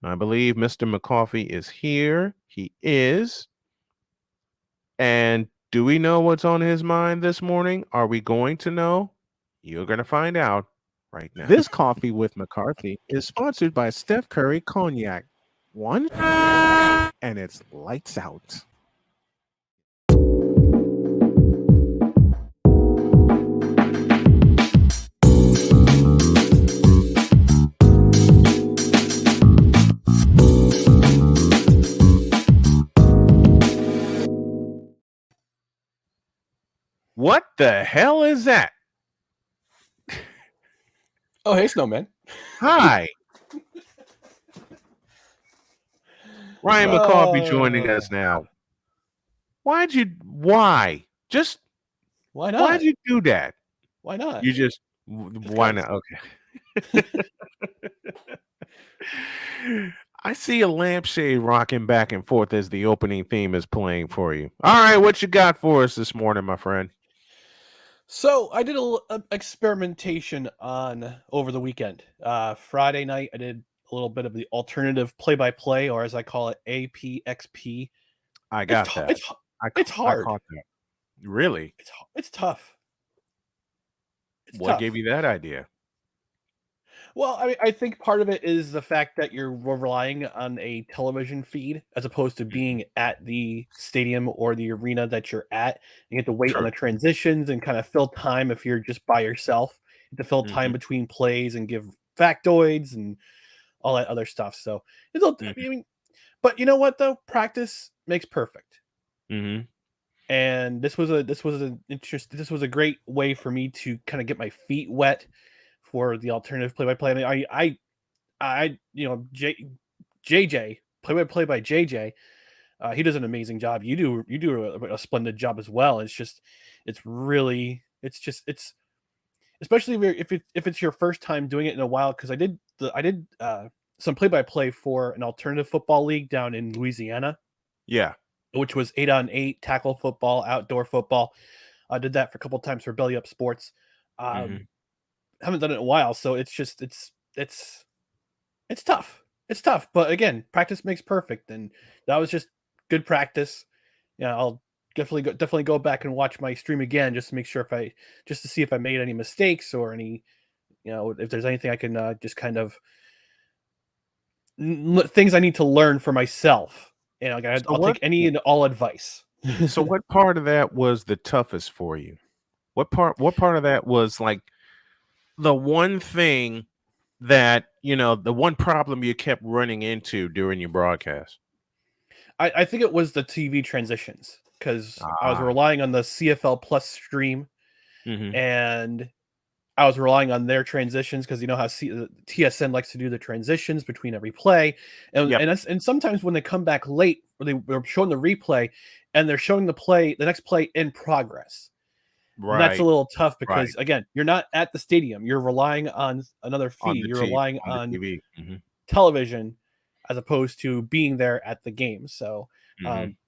I believe Mr. McCawfee is here. He is. And do we know what's on his mind this morning? Are we going to know? You're going to find out right now. This coffee with McCarthy is sponsored by Steph Curry Cognac. One, and it's lights out. What the hell is that? Oh, hey, Snowman. Hi. Ryan McCawfee joining us now. Why? Just why not? Why'd you do that? Why not? You just why not? Okay. I see a lampshade rocking back and forth as the opening theme is playing for you. All right, what you got for us this morning, my friend? So I did a experimentation on over the weekend. Friday night, I did a little bit of the alternative play-by-play, or as I call it, APxP. I got that. It's hard. I caught that. Really? It's tough. What gave you that idea? Well, I think part of it is the fact that you're relying on a television feed as opposed to being at the stadium or the arena that you're at. You have to wait on the transitions and kind of fill time if you're just by yourself. You have to fill time between plays and give factoids and all that other stuff. So it's I mean, but you know what though? Practice makes perfect. And this was a great way for me to kind of get my feet wet for the alternative play-by-play. I mean, I JJ play-by-play by JJ. He does an amazing job. You do a splendid job as well. It's especially if it's your first time doing it in a while, because I did some play-by-play for an alternative football league down in Louisiana. Yeah. Which was 8-on-8 tackle football, outdoor football. I did that for a couple of times for Belly Up Sports. Haven't done it in a while, so it's tough. It's tough, but again, practice makes perfect, and that was just good practice. Yeah, I'll definitely go back and watch my stream again just to make sure to see if I made any mistakes or any, if there's anything I can just kind of things I need to learn for myself. And I'll take any and all advice. So what part of that was the toughest for you? What part of that was like the one thing that, the one problem you kept running into during your broadcast? I think it was the TV transitions, because I was relying on the CFL Plus stream, and I was relying on their transitions, because you know how TSN likes to do the transitions between every play, and sometimes when they come back late, they're showing the replay, and they're showing the next play in progress. Right. And that's a little tough because again, you're not at the stadium. You're relying on another feed. You're relying on TV. Television, as opposed to being there at the game. So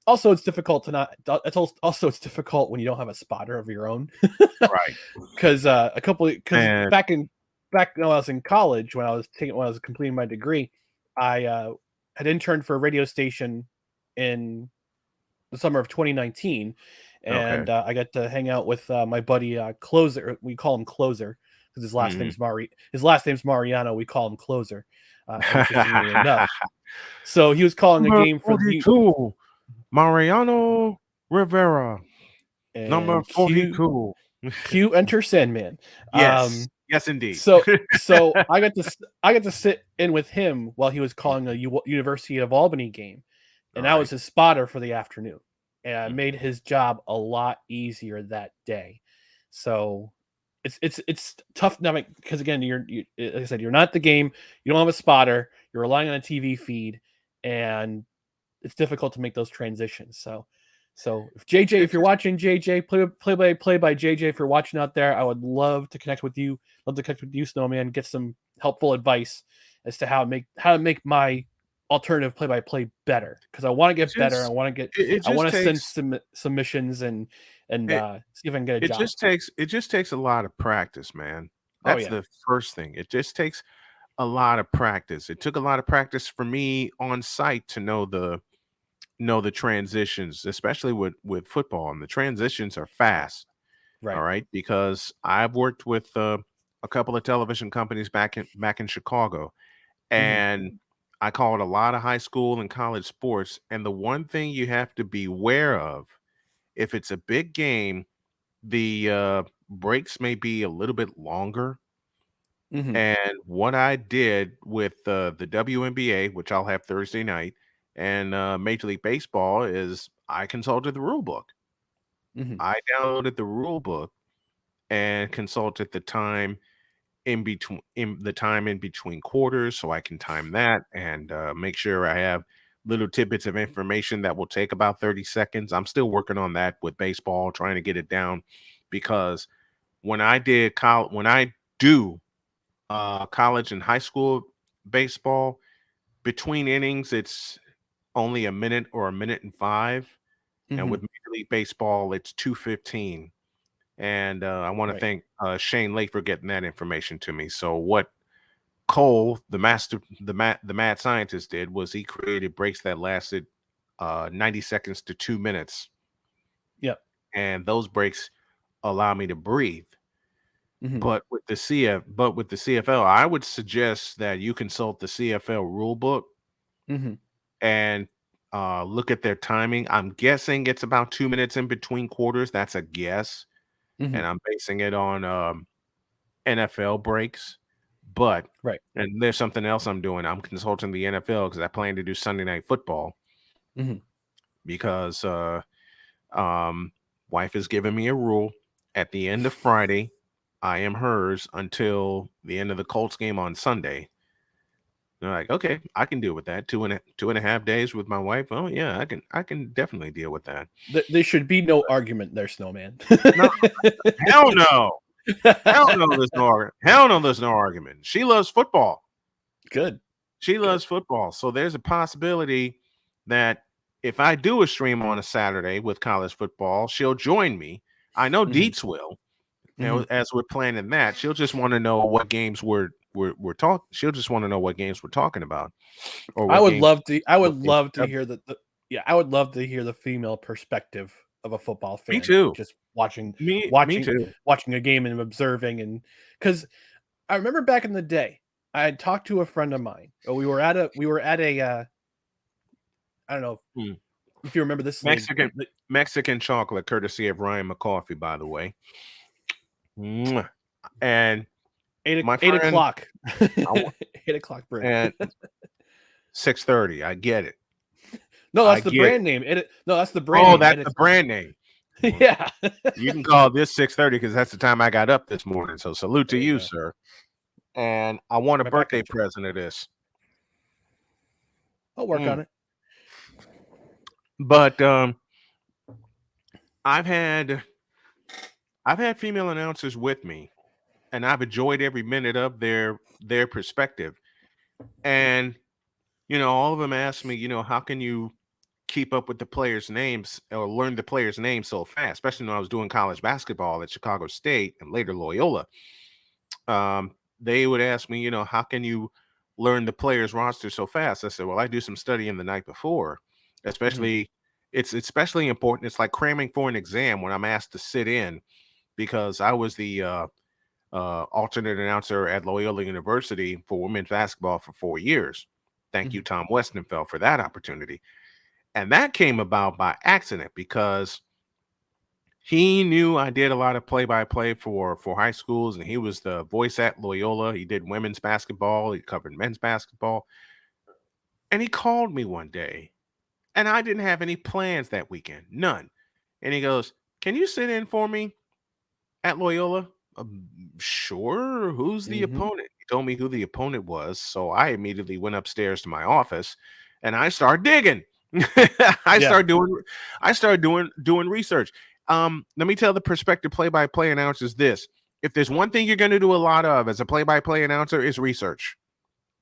also it's difficult it's difficult when you don't have a spotter of your own. Right. Because back when I was in college, when I was completing my degree, I had interned for a radio station in the summer of 2019. And I got to hang out with my buddy Closer. We call him Closer because his last name's Mariano. We call him Closer. Interestingly enough. So he was calling a game for 42, Mariano Rivera. Number 42. Q enter Sandman. Yes. Yes, indeed. So I got to sit in with him while he was calling a University of Albany game, and I was his spotter for the afternoon. And I made his job a lot easier that day. So it's tough now because again, like I said, you're not at the game. You don't have a spotter. You're relying on a TV feed, and it's difficult to make those transitions. So if you're watching JJ play by JJ, if you're watching out there, I would love to connect with you. Love to connect with you, Snowman. Get some helpful advice as to how to make my alternative play-by-play better, because I want to get better. I want to send some submissions and see if I can get a job. It just takes a lot of practice, man. That's the first thing. It just takes a lot of practice. It took a lot of practice for me on site to know the transitions, especially with football. And the transitions are fast. All Right. right, because I've worked with a couple of television companies back in Chicago, and I called a lot of high school and college sports. And the one thing you have to be aware of, if it's a big game, the breaks may be a little bit longer. Mm-hmm. And what I did with the WNBA, which I'll have Thursday night, and Major League Baseball, is I consulted the rule book. Mm-hmm. I downloaded the rule book and consulted the time in between quarters, so I can time that and make sure I have little tidbits of information that will take about 30 seconds. I'm still working on that with baseball, trying to get it down, because when I do college and high school baseball, between innings it's only a minute or a minute and five, and Mm-hmm. with Major League Baseball it's 2:15. And I want to Right. thank Shane Lake for getting that information to me. So what Cole, the mad scientist, did was he created breaks that lasted 90 seconds to 2 minutes, Yep. and those breaks allow me to breathe. Mm-hmm. But with the CFL, I would suggest that you consult the CFL rule book Mm-hmm. and look at their timing. I'm guessing it's about 2 minutes in between quarters. That's a guess, Mm-hmm. and I'm basing it on NFL breaks. But Right. and there's something else I'm doing. I'm consulting the NFL because I plan to do Sunday Night Football, Mm-hmm. because um, wife has given me a rule: at the end of Friday, I am hers until the end of the Colts game on Sunday. They're like, okay, I can deal with that. 2.5 days with my wife. Oh yeah, I can definitely deal with that. There should be no argument there, Snowman. No, hell no. Hell no, there's no argument. She loves football. Good. She loves football. So there's a possibility that if I do a stream on a Saturday with college football, she'll join me. I know Mm-hmm. Dietz will. Mm-hmm. As we're planning that, she'll just want to know what games we're talking. She'll just want to know what games we're talking about, or I what would games. love to. I What would games love to we cover. hear yeah, I would love to hear the female perspective of a football Me fan, too. just watching Me too. watching a game and observing. And because I remember back in the day, I had talked to a friend of mine. We were at a I don't know Hmm. if you remember this. Mexican chocolate, courtesy of Ryan McCarthy, by the way. Mwah. And my eight friend, o'clock, I want, 8 o'clock break. and 6:30. I get it. No, I that's the get it. brand name. No, that's the brand Oh, name. that's 8 the o'clock. brand name. Well, Yeah. you can call this 6:30 because that's the time I got up this morning. So salute to There you you, go. sir. And I want a My back birthday itches. present of this. I'll work on it. But I've had female announcers with me, and I've enjoyed every minute of their perspective. And all of them ask me, how can you keep up with the players' names or learn the players' names so fast, especially when I was doing college basketball at Chicago State and later Loyola. They would ask me, how can you learn the players' roster so fast? I said, well, I do some studying the night before. Especially, it's especially important. It's like cramming for an exam when I'm asked to sit in, because I was the alternate announcer at Loyola University for women's basketball for 4 years. Thank you, Tom Westenfeld, for that opportunity. And that came about by accident because he knew I did a lot of play-by-play for high schools, and he was the voice at Loyola. He did women's basketball. He covered men's basketball. And he called me one day, and I didn't have any plans that weekend, none. And he goes, "Can you sit in for me at Loyola?" Sure. Who's the opponent? He told me who the opponent was, so I immediately went upstairs to my office, and I started digging. I started doing research. Let me tell the prospective play-by-play announcers this: if there's one thing you're going to do a lot of as a play-by-play announcer, is research.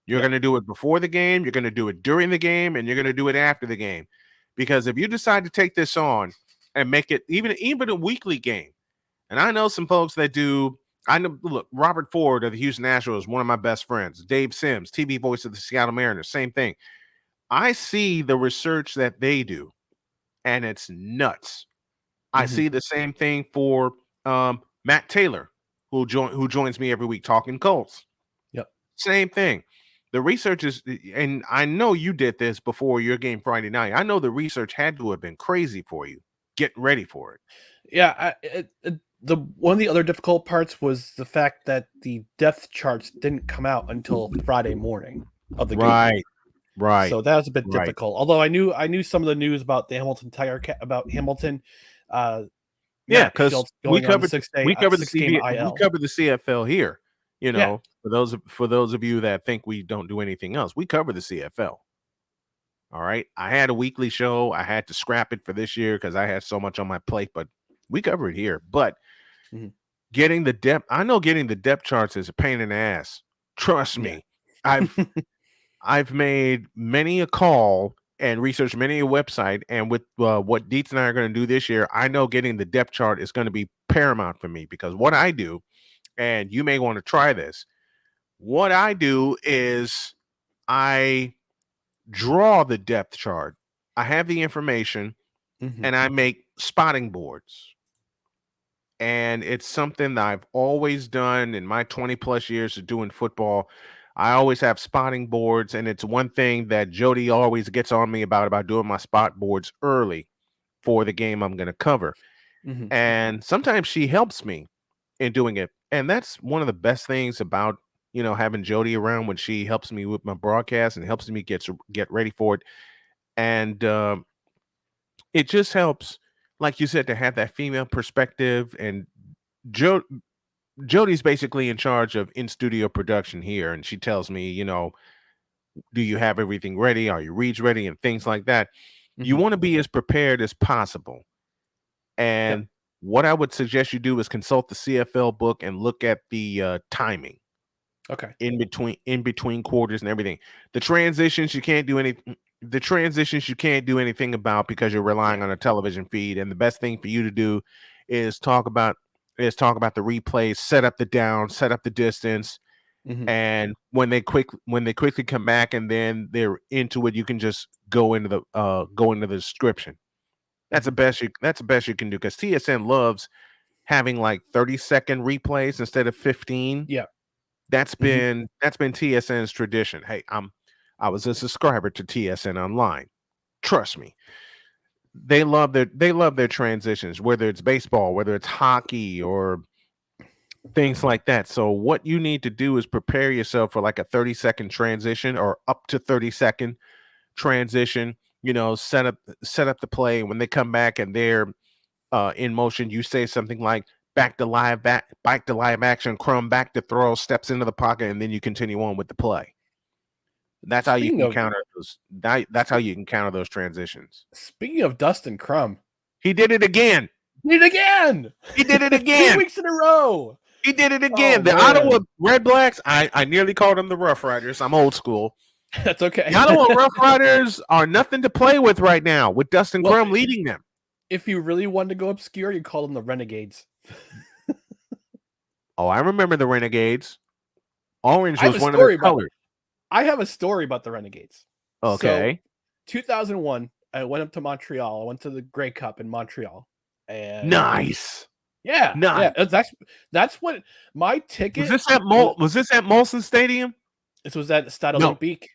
You're going to do it before the game, you're going to do it during the game, and you're going to do it after the game. Because if you decide to take this on and make it even a weekly game, and I know some folks that do I know. Look, Robert Ford of the Houston Astros is one of my best friends. Dave Sims, TV voice of the Seattle Mariners, same thing. I see the research that they do, and it's nuts. I see the same thing for Matt Taylor, who joins me every week talking Colts. Yep. Same thing. The research is, and I know you did this before your game Friday night. I know the research had to have been crazy for you, getting ready for it. Yeah, the one of the other difficult parts was the fact that the depth charts didn't come out until Friday morning of the game. Right. So that was a bit difficult. Although I knew some of the news about the Hamilton about Hamilton. Yeah, because we covered the CFL here. You know, for those of you that think we don't do anything else, we cover the CFL. All right. I had a weekly show. I had to scrap it for this year because I had so much on my plate, but we cover it here. But getting the depth charts is a pain in the ass. Trust me. I've made many a call and researched many a website. And with what Dietz and I are going to do this year, I know getting the depth chart is going to be paramount for me, because what I do, and you may want to try this, what I do is I draw the depth chart. I have the information and I make spotting boards. And it's something that I've always done in my 20 plus years of doing football. I always have spotting boards, and it's one thing that Jody always gets on me about doing my spot boards early for the game I'm going to cover. And sometimes she helps me in doing it. And that's one of the best things about, having Jody around, when she helps me with my broadcast and helps me get ready for it. And it just helps, like you said, to have that female perspective. And Jody's basically in charge of in-studio production here, and she tells me, do you have everything ready? Are your reads ready? And things like that. You want to be as prepared as possible. And what I would suggest you do is consult the CFL book and look at the timing. Okay. In between quarters and everything. The transitions you can't do anything about, because you're relying on a television feed. And the best thing for you to do is talk about the replays, set up the down, set up the distance. And when they quickly come back and then they're into it, you can just go into the description. That's the best you can do, because TSN loves having like 30-second replays instead of 15. Yeah. That's been TSN's tradition. Hey, I was a subscriber to TSN Online. Trust me. They love their transitions, whether it's baseball, whether it's hockey, or things like that. So what you need to do is prepare yourself for like a 30-second transition, or up to 30-second transition. Set up the play. When they come back and they're in motion, you say something like, back to live action, Crumb back to throw, steps into the pocket, and then you continue on with the play. That's how you can counter those. That's how you can counter those transitions. Speaking of Dustin Crumb, he did it again. He did it again. 2 weeks in a row. He did it again. The Ottawa Red Blacks, I nearly called them the Rough Riders. I'm old school. That's okay. The Ottawa Rough Riders are nothing to play with right now, with Dustin Crumb leading them. If you really wanted to go obscure, you call them the Renegades. Oh, I remember the Renegades. Orange was one of their colors. I have a story about the Renegades. Okay. So, 2001, I went up to Montreal. I went to the Grey Cup in Montreal. And nice. Yeah. Nice. Yeah. That's what my ticket. Was this at Molson Stadium? This was at Stade Olympique.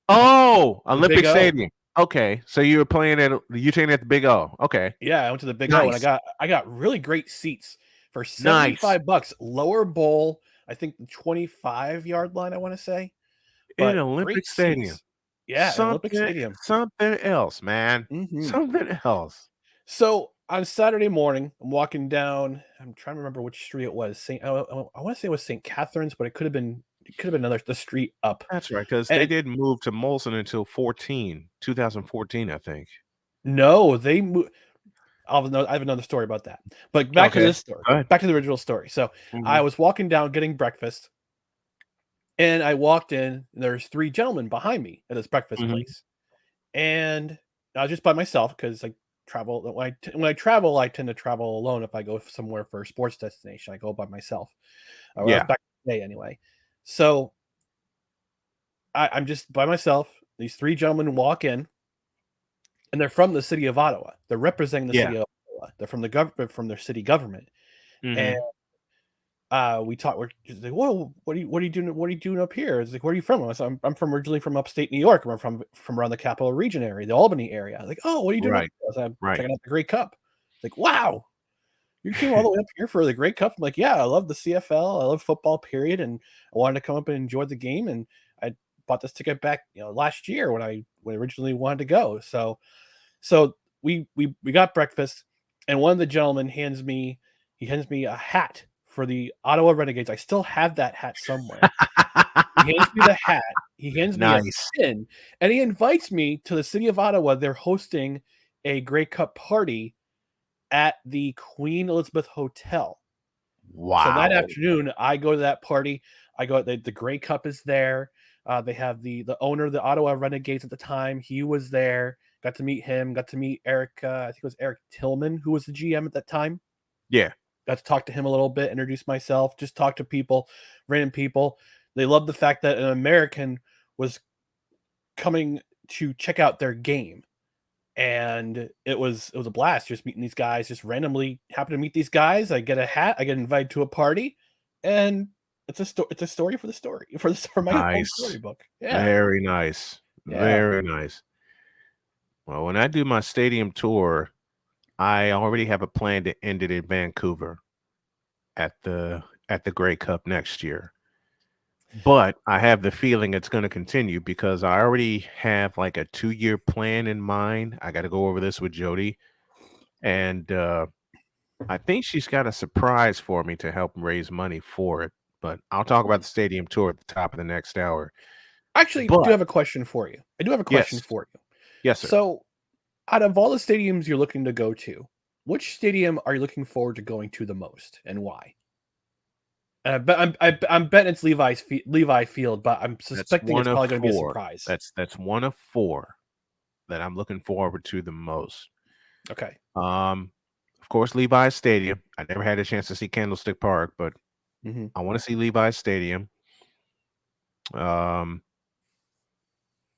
Oh, Olympic Stadium. Okay, so you were playing at the Big O. Okay. Yeah, I went to the Big O, and I got really great seats for $75. Lower bowl, I think the 25-yard line, I want to say. In Olympic Stadium. Seats. Yeah, Olympic Stadium. Something else, man. Something else. So on Saturday morning, I'm walking down. I'm trying to remember which street it was. I want to say it was St. Catharines, but it could have been the street up. That's right, because they didn't move to Molson until 2014, I think. No, they moved. I have another story about that. But back to this story. Back to the original story. So I was walking down getting breakfast, and I walked in, and there's 3 gentlemen behind me at this breakfast place. And I was just by myself because travel. When I travel, I tend to travel alone. If I go somewhere for a sports destination, I go by myself. Well, Yeah. that's back in the day anyway. So I'm just by myself. These three gentlemen walk in, and they're from the city of Ottawa. They're representing the Yeah. city of Ottawa. They're from the government, from their city government, and we talk. We're just like, "Whoa, what are you doing? What are you doing up here?" It's like, "Where are you from?" I said, I'm from originally from upstate New York. I'm from around the Capital Region area, the Albany area. Like, "Oh, what are you doing?" Right. I said, "I'm Right. checking out the Grey Cup." It's like, "Wow, you came all the way up here for the Grey Cup." I'm like, "Yeah, I love the CFL. I love football, period, and I wanted to come up and enjoy the game." And I bought this ticket back, last year when I originally wanted to go. So we got breakfast, and one of the gentlemen hands me a hat for the Ottawa Renegades. I still have that hat somewhere. He hands me the hat. He hands me a Nice. pin, and he invites me to the city of Ottawa. They're hosting a Grey Cup party at the Queen Elizabeth Hotel. So that Wow. afternoon, I go to that party. I go. The Grey Cup is there. They have the owner of the Ottawa Renegades at the time. He was there. Got to meet him. Got to meet Eric. I think it was Eric Tillman, who was the GM at that time. Yeah. Got to talk to him a little bit. Introduce myself. Just talk to people, random people. They loved the fact that an American was coming to check out their game, and it was a blast just meeting these guys. Just randomly happen to meet these guys. I get a hat. I get invited to a party, and it's a story for the story for my own Nice. storybook. Yeah, Very nice. yeah. Very nice. Well, when I do my stadium tour, I already have a plan to end it in Vancouver at the Grey Cup next year. But I have the feeling it's going to continue because I already have like a 2-year plan in mind. I got to go over this with Jody, and I think she's got a surprise for me to help raise money for it. But I'll talk about the stadium tour at the top of the next hour. Actually, I do But have a question for you. yes, yes, sir. So, out of all the stadiums you're looking to go to, which stadium are you looking forward to going to the most, and why? I'm betting it's Levi Field, but I'm That's suspecting it's one of probably going to be a 4. surprise. That's one of 4 that I'm looking forward to the most. Okay. Of course, Levi's Stadium. I never had a chance to see Candlestick Park, but I want to see Levi's Stadium. I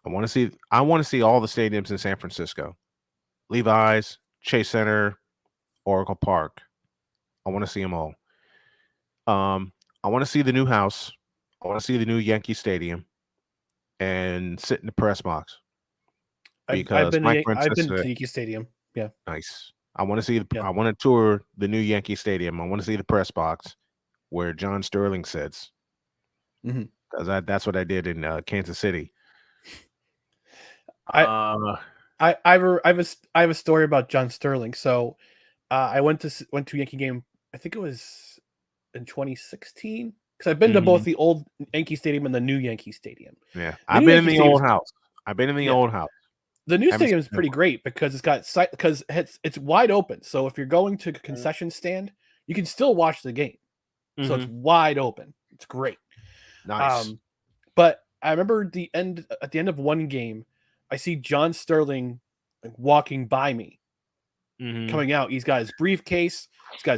want to see all the stadiums in San Francisco. Levi's, Chase Center, Oracle Park. I want to see them all. I want to see the new house. I want to see the new Yankee Stadium and sit in the press box I've because been Mike to, I've been Francesa, to Yankee Stadium. Yeah. nice. I want to see Yeah. I want to tour the new Yankee Stadium. I want to see the press box where John Sterling sits because that's what I did in Kansas City. I have a story about John Sterling. So I went to Yankee game. I think it was in 2016 because I've been to both the old Yankee Stadium and the new Yankee Stadium. Yeah, The I've new been in Yankee the old Stadium's- house. I've been in the Yeah. old house. The new Haven't stadium is seen that pretty one. great because it's wide open. So if you're going to a concession stand, you can still watch the game. So it's wide open. It's great. Nice. But I remember at the end of one game, I see John Sterling walking by me, coming out. He's got his briefcase. He's got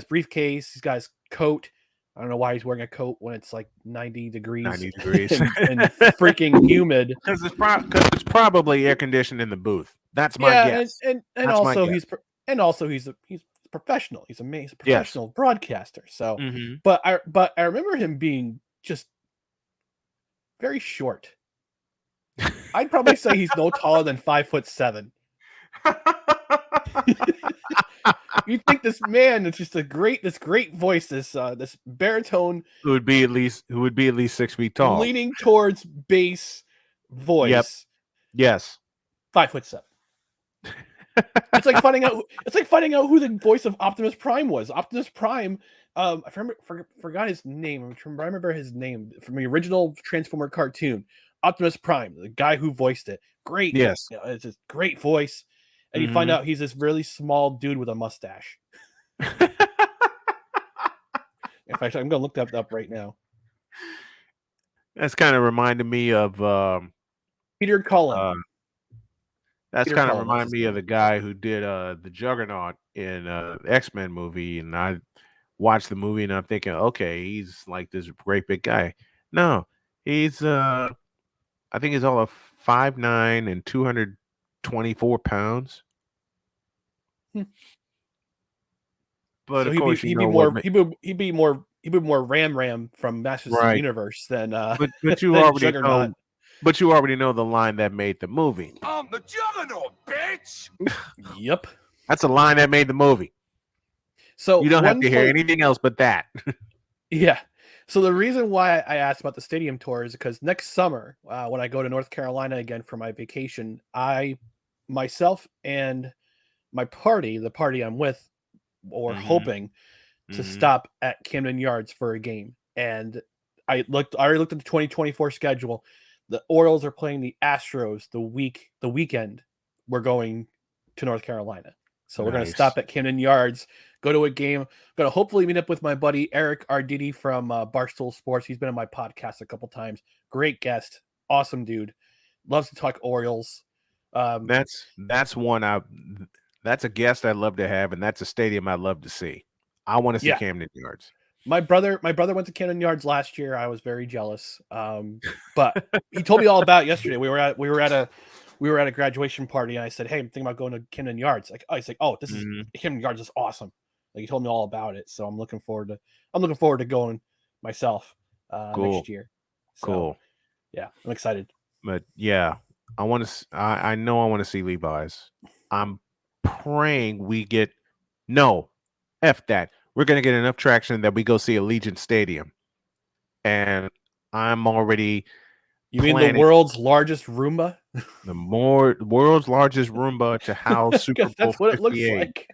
his coat. I don't know why he's wearing a coat when it's like 90 degrees, 90 degrees. and freaking humid. Because it's probably air conditioned in the booth. That's my guess. and That's also my he's professional. He's a professional broadcaster. So, Mm-hmm. but I remember him being just very short. I'd probably say he's no taller than 5'7". You think this man is just this great voice, this baritone who would be at least 6 feet tall. leaning towards bass voice. Yep. Yes. 5'7". It's like finding out who the voice of Optimus Prime was. Optimus Prime, I forgot his name. I remember his name from the original Transformer cartoon. Optimus Prime, the guy who voiced it. Great. Yes. It's a great voice. And you find out he's this really small dude with a mustache. In fact, I'm going to look that up right now. That's kind of reminded me of Peter Cullen. That's Peter kind of Cullen, that's remind his me of name. the guy who did the Juggernaut in the X-Men movie, and I watched the movie and I'm thinking, okay, he's like this great big guy. No, he's I think he's all of 5'9" and 224 pounds. Hmm. But So of he'd be course, you he'd be know what? more he'd be more Ram from Masters of the Right. Universe than But you than already Juggernaut. know. But you already know the line that made the movie. I'm the Juggernaut, bitch. Yep. That's a line that made the movie. So You don't have one to hear place, anything else but that. yeah. So the reason why I asked about the stadium tour is because next summer, when I go to North Carolina again for my vacation, myself and my party, the party I'm with, or Mhm, hoping to mhm. stop at Camden Yards for a game. And I already looked at the 2024 schedule. The Orioles are playing the Astros the weekend we're going to North Carolina. So we're going to Nice. stop at Camden Yards, go to a game. Going to hopefully meet up with my buddy Eric Arditi from Barstool Sports. He's been on my podcast a couple times. Great guest, awesome dude. Loves to talk Orioles. That's one I. That's a guest I'd love to have, and that's a stadium I'd love to see. I want to see Yeah, Camden Yards. my brother went to Camden Yards last year. I was very jealous. But he told me all about it yesterday. We were at a graduation party, and I said, "Hey, I'm thinking about going to Camden Yards." Like, he's like, "Oh, this is Mhm. Camden Yards is awesome." Like he told me all about it. So I'm looking forward to going myself Cool, next year. So cool. yeah, I'm excited. But yeah, I want to. I know I want to see Levi's. I'm praying we get no, f that. We're gonna get enough traction that we go see Allegiant Stadium, and I'm already You mean the planning world's largest Roomba? the world's largest Roomba to house Super Because Bowl that's what it looks 58. like.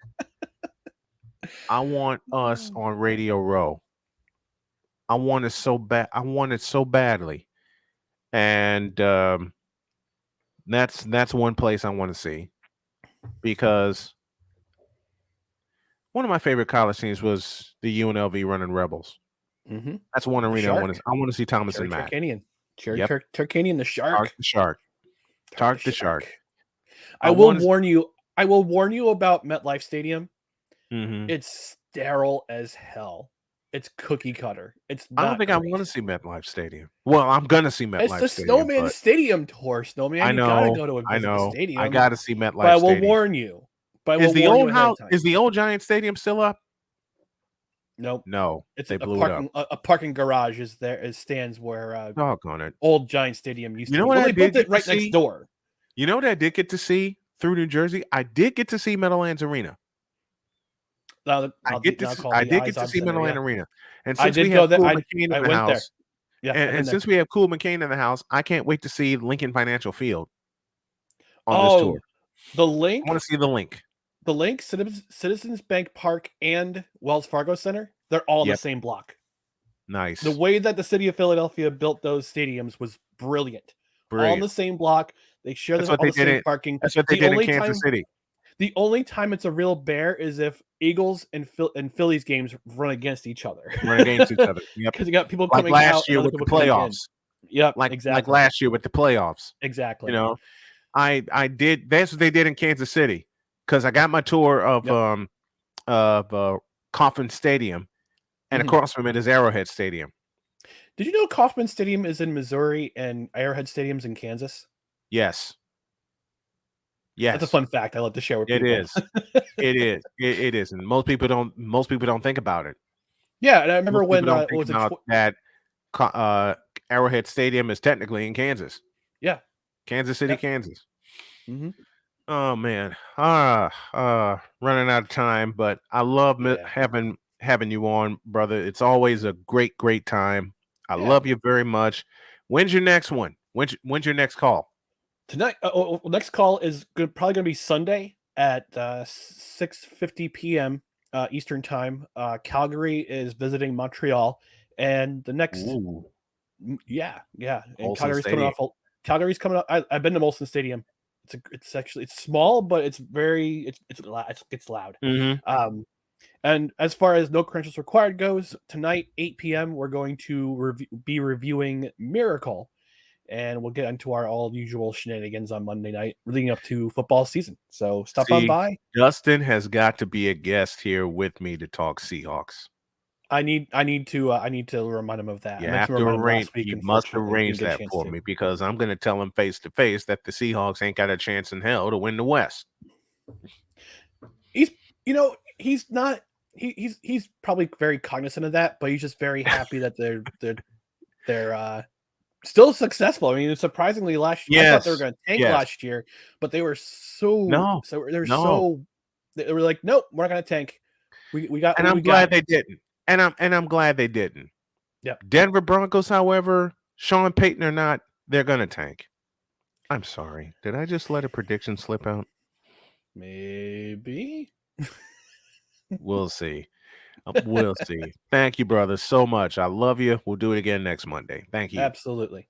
I want us on Radio Row. I want it so bad. I want it so badly, and that's one place I want to see because one of my favorite college teams was the UNLV Running Rebels. Mm-hmm. That's one The arena I want shark, to. I want to see Thomas Cherry and Matt. Turkanian, Cherry Yep, Turkanian, the Tark shark. the Shark. Tark the Tark the Shark. Shark. I I will want to. warn you. I will warn you about MetLife Stadium. Mhm. It's sterile as hell. It's cookie cutter. It's I don't not think I want great. to see MetLife Stadium. Well, I'm gonna see It's MetLife the Stadium, Snowman but Stadium tour, Snowman. I You gotta know, go to I visit the know, I stadium. got to see But I MetLife will Stadium. warn you. But I Is will the warn you old ahead house? of time. Is the old Giant Stadium still up? Nope. No, It's they a blew it up. parking garage is there. It stands where Doggone it! old Giant Stadium used You to know be. what Well, I they built did it get to right next see? door. You know what I did get to see through New Jersey? I did get to see Meadowlands Arena. Now called I the did get to Izod see Center. Meadowland Yeah, Arena, and I since we did have go there. Cool I McCain in I the went there. house, Yeah, I've been and there. since we have Cool McCain in the house, I can't wait to see Lincoln Financial Field on this tour. Oh, the I want to link, see the link. Citizens Bank Park and Wells Fargo Center, they're all in the Yep, same block. The nice, way that the city of Philadelphia built those stadiums was brilliant. All in brilliant. the same block. They share That's what all they the did same in. parking. That's what they The did in only Kansas time City. the only time it's a real bear is if Eagles and Phillies games run against each other. Run against each other. Yep, Because you got people like coming out last and year other with the people coming in. playoffs. Yep, Like exactly. last year with the playoffs. You Exactly. know, I did. That's what they did in Kansas City because I got my tour Yep. of Coffin Stadium, and Mhm. across from it is Arrowhead Stadium. Did you know Kauffman Stadium is in Missouri and Arrowhead Stadium's in Kansas? Yes, That's a yes, fun fact I love to share with it people. is. It is. It is, and most people don't. Most people don't think about it. Yeah, and I remember Most people when don't what think was it? about that. Arrowhead Stadium is technically in Kansas, Yeah. Kansas City, Yep. Kansas. Hmm. Oh man, running out of time, but I love Yeah. having you on, brother. It's always a great time. I Yeah. love you very much. When's your next one? When's your next call? Tonight, next call is probably going to be Sunday at 6:50 p.m. Eastern time. Calgary is visiting Montreal, and the next, Ooh, yeah, and Olsen Stadium. Calgary's coming up. I've been to Molson Stadium. It's small, but it's very it's loud. Mm-hmm. And as far as no credentials required goes, tonight 8 p.m. we're going to be reviewing Miracle. and we'll get into our all usual shenanigans on Monday night leading up to football season. So stop on See, by. Justin has got to be a guest here with me to talk Seahawks. I need to remind him of that. You I meant have to to remind him arrange. last week. You must Unfortunately, arrange didn't get a that chance for to. me because I'm going to tell him face to face that the Seahawks ain't got a chance in hell to win the West. He's not. He's probably very cognizant of that, but he's just very happy that they're still successful. I mean, surprisingly, I thought they were going to tank last year, but they were No. they were like, nope, we're not going to tank. We got, and I'm glad they didn't. And I'm glad they didn't. Yep. Denver Broncos, however, Sean Payton or not, they're going to tank. I'm sorry. Did I just let a prediction slip out? Maybe. We'll see. We'll see. Thank you, brother, so much. I love you. We'll do it again next Monday. Thank you. Absolutely.